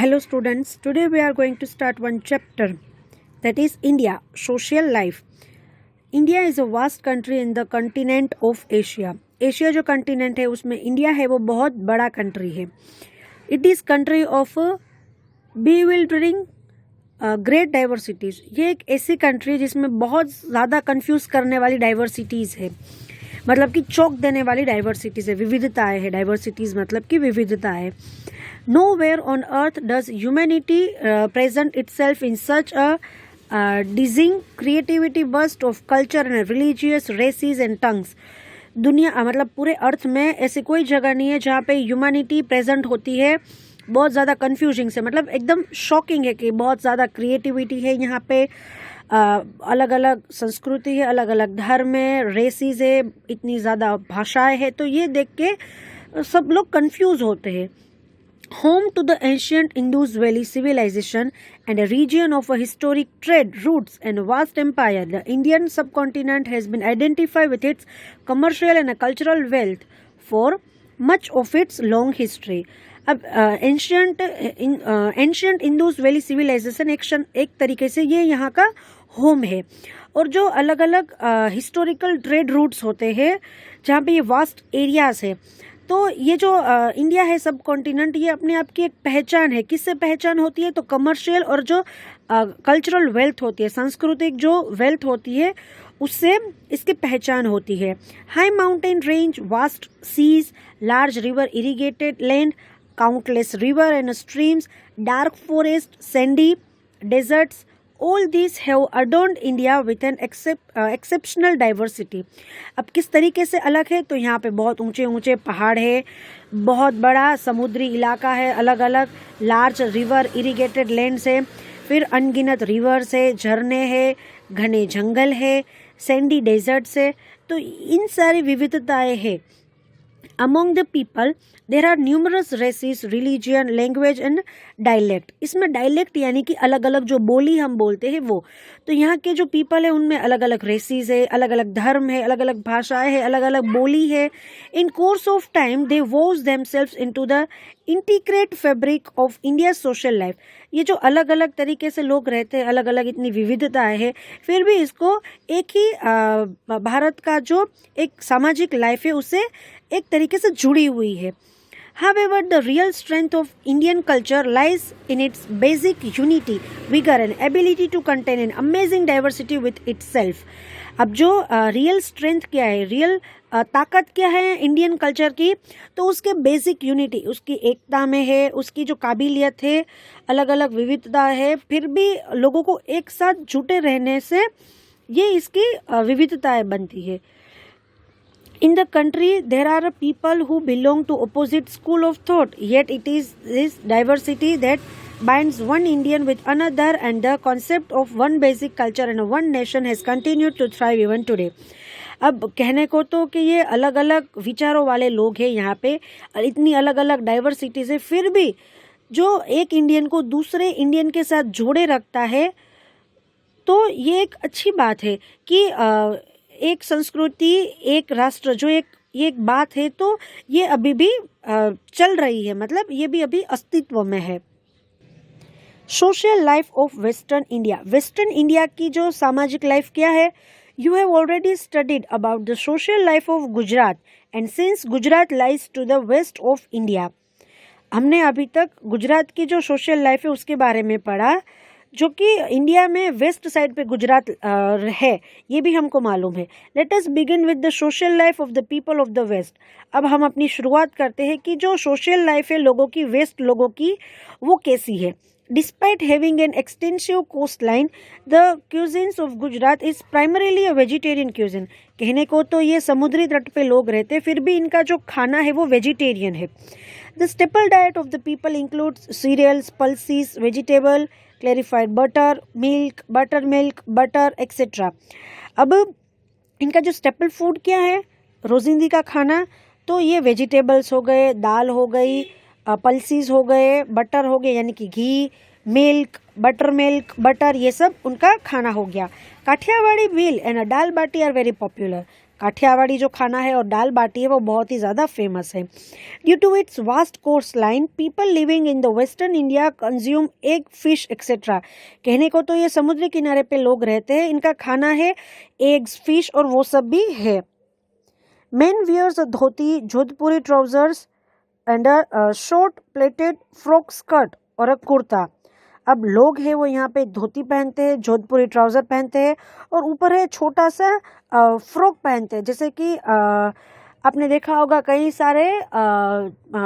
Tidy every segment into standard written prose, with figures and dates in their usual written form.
Hello students, today we are going to start one chapter, that is India, social life. India is a vast country in the continent of Asia. Asia जो continent है उसमें India है वो बहुत बड़ा country है. It is country of bewildering great diversities. ये एक ऐसी कंट्री है जिसमें बहुत ज़्यादा कंफ्यूज करने वाली डाइवर्सिटीज़ है, मतलब कि चौंक देने वाली डाइवर्सिटीज़ है, विविधताएं है. डाइवर्सिटीज़ मतलब कि विविधता है. Nowhere on earth does humanity present itself in such a dizzying creativity burst of culture and religious races and tongues. दुनिया मतलब पूरे अर्थ में ऐसी कोई जगह नहीं है जहाँ पे ह्यूमैनिटी प्रेजेंट होती है बहुत ज़्यादा कन्फ्यूजिंग से, मतलब एकदम शॉकिंग है कि बहुत ज़्यादा क्रिएटिविटी है यहाँ पे. अलग अलग संस्कृति है, अलग अलग धर्म है, रेसिस है, इतनी ज़्यादा भाषाएं है. तो ये देख के सब लोग कंफ्यूज होते हैं. Home to the ancient Indus Valley civilization and a region of a historic trade routes and vast empire, the Indian subcontinent has been identified with its commercial and cultural wealth for much of its long history. अब ancient Indus valley civilisation एक तरीके से ये यहाँ का home है. और जो अलग अलग हिस्टोरिकल ट्रेड रूट्स होते हैं जहाँ पे ये वास्ट एरियाज है, तो ये जो इंडिया है सब कॉन्टिनेंट, ये अपने आप की एक पहचान है. किससे पहचान होती है? तो कमर्शियल और जो कल्चरल वेल्थ होती है, सांस्कृतिक जो वेल्थ होती है, उससे इसकी पहचान होती है. High mountain range, vast seas, large river irrigated land, countless river and streams, dark forest, sandy deserts, all these have adorned India with an exceptional diversity. अब किस तरीके से अलग है? तो यहाँ पे बहुत ऊंचे ऊंचे पहाड़ है, बहुत बड़ा समुद्री इलाका है, अलग अलग लार्ज रिवर इरिगेटेड लैंड्स है, फिर अनगिनत रिवर्स है, झरने है, घने जंगल है, सैंडी डेजर्ट्स है. तो इन सारी विविधताएं है. Among the people there are numerous races, religion, language and dialect. इसमें dialect यानी कि अलग अलग जो बोली हम बोलते हैं वो. तो यहाँ के जो people है उनमें अलग अलग races है, अलग अलग धर्म है, अलग अलग भाषाएं है, अलग अलग बोली है. In course of time they wove themselves into the integrate fabric of India's social life. ये जो अलग अलग तरीके से लोग रहते हैं, अलग अलग इतनी विविधताएं है, फिर भी इसको एक ही भारत का जो एक सामाजिक लाइफ है उससे एक तरीके से जुड़ी हुई है. However, the real strength of Indian culture lies in its basic unity, vigor and ability to contain an amazing diversity with itself. अब जो रियल स्ट्रेंथ क्या है, रियल ताकत क्या है इंडियन कल्चर की, तो उसके बेसिक यूनिटी, उसकी एकता में है, उसकी जो काबिलियत है, अलग अलग विविधता है, फिर भी लोगों को एक साथ जुटे रहने से ये इसकी विविधताएं बनती है. In the country there are people who belong to opposite school of thought, yet it is this diversity that binds one Indian with another, and the concept of one basic culture and one nation has continued to thrive even today. अब कहने को तो कि ये अलग अलग विचारों वाले लोग हैं यहाँ पे, इतनी अलग अलग डाइवर्सिटीज है, फिर भी जो एक इंडियन को दूसरे इंडियन के साथ जोड़े रखता है, तो ये एक अच्छी बात है कि एक संस्कृति, एक राष्ट्र, जो एक बात है, तो ये अभी भी चल रही है, मतलब ये भी अभी अस्तित्व में है. Social life of western India. Western India की जो सामाजिक लाइफ क्या है? You have already studied about the social life of Gujarat, and since Gujarat lies to the west of India. हमने अभी तक गुजरात की जो सोशल लाइफ है उसके बारे में पढ़ा, जो कि इंडिया में वेस्ट साइड पे गुजरात है, ये भी हमको मालूम है. Let us begin with the social life of the people of the west. अब हम अपनी शुरुआत करते हैं कि जो सोशल लाइफ है लोगों की, वेस्ट लोगों की, वो कैसी है. Despite having an extensive coastline, the cuisines of Gujarat is primarily a vegetarian cuisine. कहने को तो ये समुद्री तट पे लोग रहते हैं, फिर भी इनका जो खाना है वो वेजिटेरियन है. The staple diet of the people includes cereals, pulses, vegetable, clarified butter, milk, buttermilk, butter, etc. अब इनका जो स्टेपल फूड क्या है, रोजिंदी का खाना, तो ये वेजिटेबल्स हो गए, दाल हो गई, पल्सीज हो गए, बटर हो गए यानी कि घी, मिल्क, बटर, ये सब उनका खाना हो गया. Kathiawadi meal and dal baati are very popular. Kathiawadi जो खाना है और दाल बाटी है वो बहुत ही ज़्यादा फेमस है। Due to its vast coastline people living in the western India consume egg, fish etcetera. कहने को तो ये समुद्री किनारे पे लोग रहते हैं, इनका खाना है एग्स, फिश और वो सब भी है। Men wears dhoti, Jodhpuri trousers and a short pleated frock skirt और अ कुर्ता। अब लोग हैं वो यहाँ पे धोती पहनते हैं, जोधपुरी ट्राउज़र पहनते हैं और ऊपर है छोटा सा फ्रॉक पहनते हैं। जैसे कि आपने देखा होगा कई सारे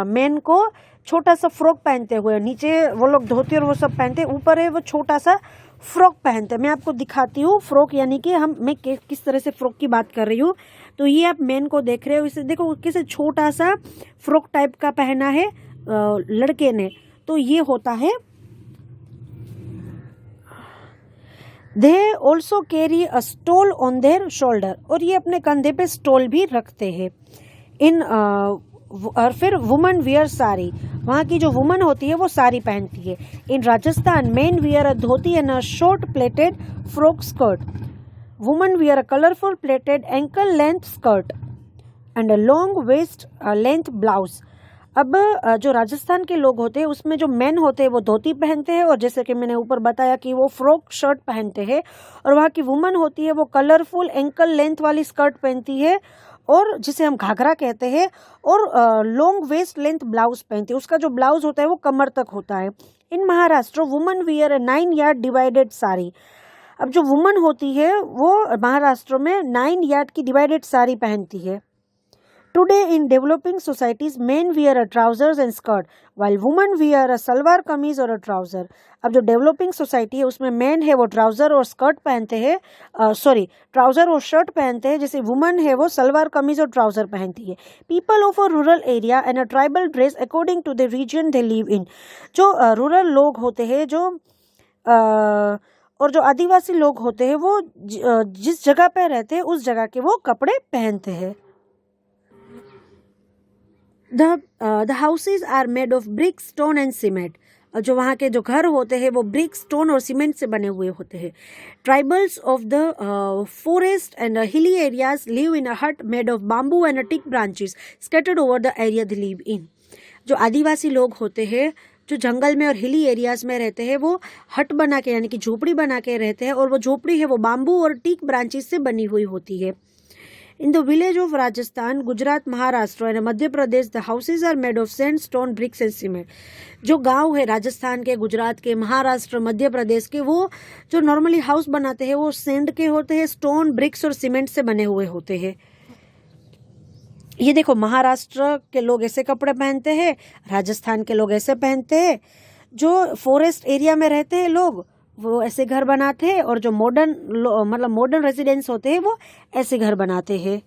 मेन को छोटा सा फ्रॉक पहनते हुए, नीचे वो लोग धोती और वो सब पहनते हैं, ऊपर है वो छोटा सा फ्रॉक पहनते हैं। मैं आपको दिखाती हूँ फ्रॉक यानी कि मैं किस तरह से फ्रॉक की बात कर रही हूँ। तो ये आप मेन को देख रहे हो, इसे देखो कैसे छोटा सा फ्रॉक टाइप का पहना है लड़के ने, तो ये होता है। They also carry a stole on their shoulder, और ये अपने कंधे पे स्टोल भी रखते हैं। और फिर वुमन वियर साड़ी, वहाँ की जो वुमन होती है वो साड़ी पहनती है। In Rajasthan men wear a dhoti and a short pleated frock skirt, woman wear a colourful pleated ankle length skirt and a long waist length blouse. अब जो राजस्थान के लोग होते हैं उसमें जो मेन होते हैं वो धोती पहनते हैं, और जैसे कि मैंने ऊपर बताया कि वो फ्रॉक शर्ट पहनते हैं, और वहाँ की वुमन होती है वो कलरफुल एंकल लेंथ वाली स्कर्ट पहनती है, और जिसे हम घाघरा कहते हैं, और लॉन्ग वेस्ट लेंथ ब्लाउज पहनती है। उसका जो ब्लाउज होता है वो कमर तक होता है। In Maharashtra woman wear 9 yard divided sari. अब जो वुमन होती है वो महाराष्ट्र में 9 यार्ड की डिवाइडेड साड़ी पहनती है। Today in developing societies, men wear a trousers and skirt, while women wear a salwar kameez और a trouser. अब जो डेवलपिंग सोसाइटी है उसमें मैन है वो ट्राउजर और स्कर्ट पहनते हैं, ट्राउजर और शर्ट पहनते हैं, जैसे वुमन है वो सलवार कमीज और ट्राउजर पहनती है। People of a rural area and a tribal dress according to the region they live in. जो रूरल लोग होते हैं और जो आदिवासी लोग होते हैं वो जिस जगह पे रहते हैं उस जगह के वो कपड़े पहनते हैं। The houses are made of brick, stone and cement. जो वहाँ के जो घर होते हैं वो ब्रिक, स्टोन और सीमेंट से बने हुए होते हैं। Tribals of the forest and hilly areas live in a hut made of bamboo and teak branches scattered over the area they live in. जो आदिवासी लोग होते हैं जो जंगल में और हिली एरियाज में रहते हैं वो हट बना के यानी कि झोपड़ी बना के रहते हैं, और वो झोपड़ी है वो बाम्बू और टीक ब्रांचेस से बनी हुई होती है। In the village of Rajasthan, Gujarat, Maharashtra and Madhya Pradesh, the houses are made of sand, stone, bricks and cement. जो गांव है राजस्थान के, गुजरात के, महाराष्ट्र, मध्य प्रदेश के, वो जो नॉर्मली हाउस बनाते हैं वो सैंड के होते हैं, स्टोन, ब्रिक्स और सीमेंट से बने हुए होते हैं। ये देखो महाराष्ट्र के लोग ऐसे कपड़े पहनते हैं, राजस्थान के लोग ऐसे पहनते हैं। जो फॉरेस्ट एरिया में रहते हैं लोग वो ऐसे घर बनाते हैं, और जो मॉडर्न रेजिडेंस होते हैं वो ऐसे घर बनाते हैं।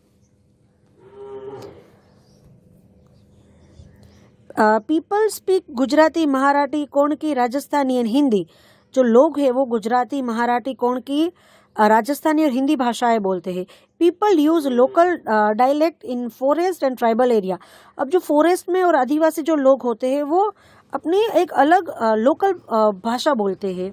People speak Gujarati, Marathi, Konkani, Rajasthani and Hindi. जो लोग हैं वो गुजराती, मराठी, कोंकणी, राजस्थानी और हिंदी भाषाएं बोलते हैं। People use local dialect in forest and tribal area. अब जो फॉरेस्ट में और आदिवासी जो लोग होते हैं वो अपनी एक अलग लोकल भाषा बोलते हैं।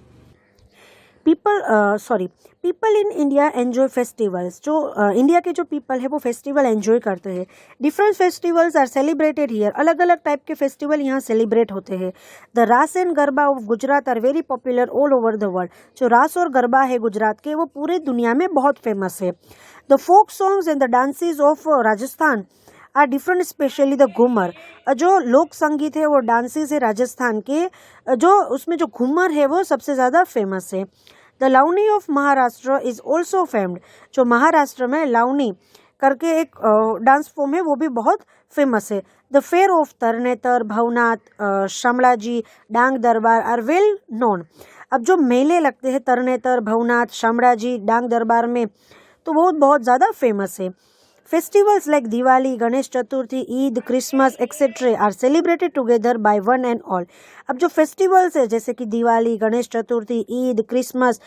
People in India enjoy festivals. जो इंडिया के जो पीपल है वो फेस्टिवल एंजॉय करते हैं। Different festivals are celebrated here. अलग अलग टाइप के फेस्टिवल यहाँ सेलिब्रेट होते हैं। The Raas and Garba of Gujarat are very popular all over the world. जो रास और गरबा है गुजरात के वो पूरे दुनिया में बहुत फेमस है। The folk songs and the dances of Rajasthan are different, specially the Ghoomar. जो लोक संगीत है वो डांसेस है राजस्थान के, जो उसमें जो घूमर है वो सबसे ज़्यादा फेमस है। The Lavani of Maharashtra is also famed. जो महाराष्ट्र में लावनी करके एक डांस फॉर्म है वो भी बहुत फेमस है। The fair of तरनेतर, Bhavnath, Shamlaji, डांग दरबार आर वेल नोन। अब जो मेले लगते हैं तरनेतर, भवनाथ, शामळाजी, डांग दरबार में, तो वो बहुत ज़्यादा फेमस है। Festivals like Diwali, Ganesh Chaturthi, Eid, Christmas, etc. are celebrated together by one and all. अब जो फेस्टिवल्स है जैसे कि दिवाली, गणेश चतुर्थी, ईद, क्रिसमस,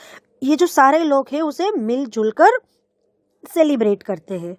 ये जो सारे लोग हैं उसे मिलजुल कर सेलिब्रेट करते हैं।